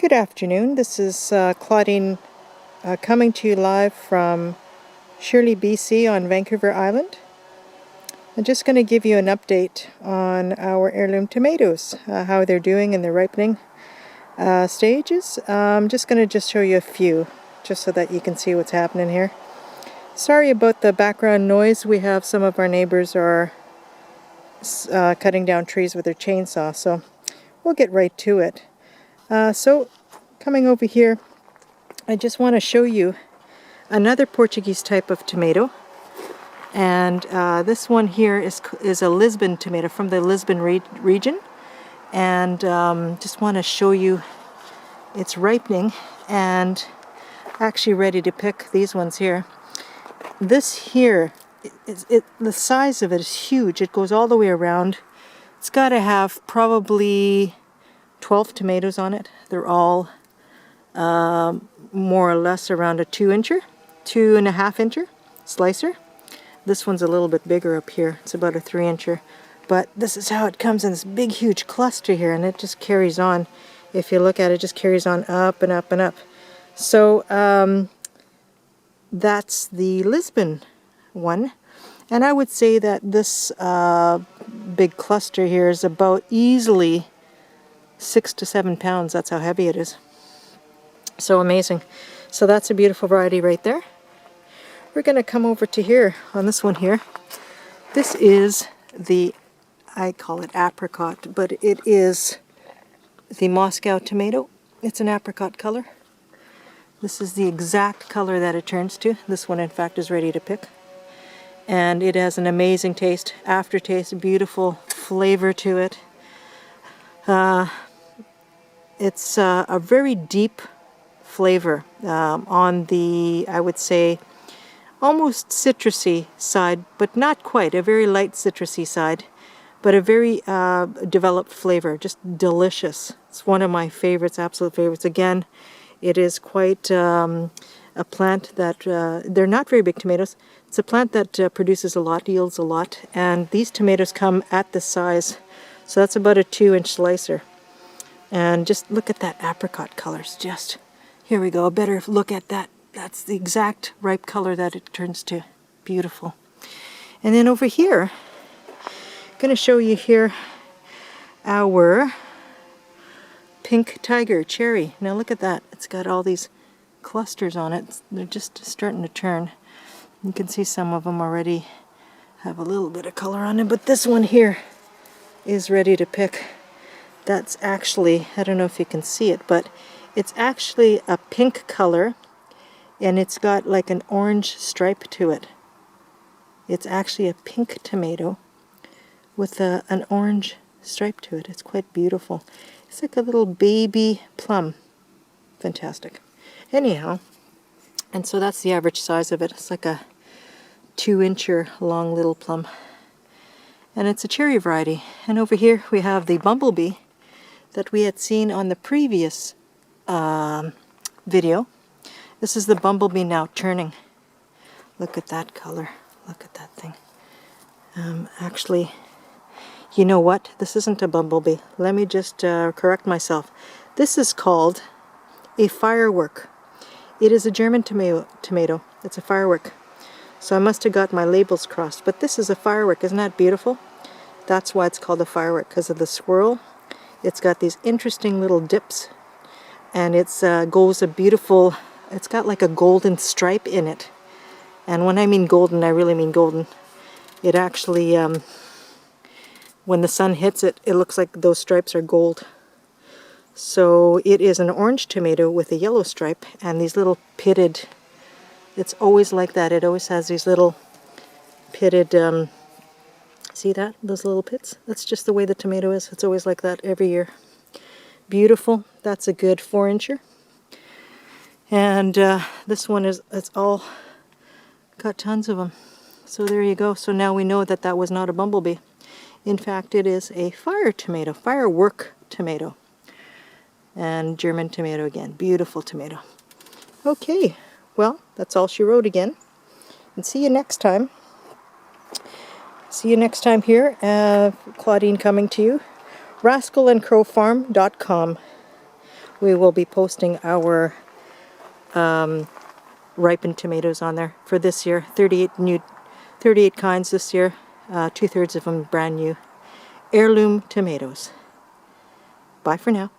Good afternoon. This is Claudine coming to you live from Shirley, BC on Vancouver Island. I'm just going to give you an update on our heirloom tomatoes, how they're doing in the ripening stages. I'm just going to show you a few, just so that you can see what's happening here. Sorry about the background noise. We have some of our neighbors are cutting down trees with their chainsaw, so we'll get right to it. So coming over here, I just want to show you another Portuguese type of tomato, and this one here is a Lisbon tomato from the Lisbon region, and just want to show you it's ripening and actually ready to pick. These ones here. This here, the size of it is huge. It goes all the way around. It's got to have probably 12 tomatoes on it. They're all more or less around a 2-incher, 2.5-incher slicer. This one's a little bit bigger up here. It's about a 3-incher. But this is how it comes in this big huge cluster here, and it just carries on. If you look at it, it just carries on up and up and up. So that's the Lisbon one. And I would say that this big cluster here is about easily 6 to 7 pounds. That's how heavy it is. So amazing. So that's a beautiful variety right there. We're going to come over to here on this one here. This is the, I call it apricot, but it is the Moscow tomato. It's an apricot color. This is the exact color that it turns to. This one in fact is ready to pick. And it has an amazing taste, aftertaste, beautiful flavor to it. It's a very deep flavor on the, I would say, almost citrusy side, but not quite, a very light citrusy side, but a very developed flavor, just delicious. It's one of my favorites, absolute favorites. Again, it is quite a plant that, they're not very big tomatoes. It's a plant that produces a lot, yields a lot, and these tomatoes come at this size. So that's about a 2-inch slicer. And just look at that apricot colors. Just, here we go, a better look at that. That's the exact ripe color that it turns to. Beautiful. And then over here, I'm going to show you here our pink tiger cherry. Now look at that. It's got all these clusters on it. They're just starting to turn. You can see some of them already have a little bit of color on them, but this one here is ready to pick. That's actually, I don't know if you can see it, but it's actually a pink color, and it's got like an orange stripe to it. It's actually a pink tomato with an orange stripe to it. It's quite beautiful. It's like a little baby plum. Fantastic. Anyhow, and so that's the average size of it. It's like a 2-incher long little plum. And it's a cherry variety. And over here we have the bumblebee that we had seen on the previous video. This is the bumblebee now turning. Look at that color. Look at that thing. Actually, you know what? This isn't a bumblebee. Let me just correct myself. This is called a Firework. It is a German tomato. It's a Firework. So I must have got my labels crossed. But this is a Firework. Isn't that beautiful? That's why it's called a Firework, because of the swirl. It's got these interesting little dips, and it's goes a beautiful, it's got like a golden stripe in it. And when I mean golden, I really mean golden. It actually, when the sun hits it, it looks like those stripes are gold. So it is an orange tomato with a yellow stripe and these little pitted, it's always like that. It always has these little pitted, see that? Those little pits? That's just the way the tomato is. It's always like that every year. Beautiful. That's a good 4-incher. And this one is, it's all got tons of them. So there you go. So now we know that that was not a bumblebee. In fact, it is a Firework tomato. And German tomato again. Beautiful tomato. Okay. Well, that's all she wrote again. And see you next time. See you next time here. Claudine coming to you. rascalandcrowfarm.com. we will be posting our ripened tomatoes on there for this year. 38 kinds this year, 2/3 of them brand new. Heirloom tomatoes. Bye for now.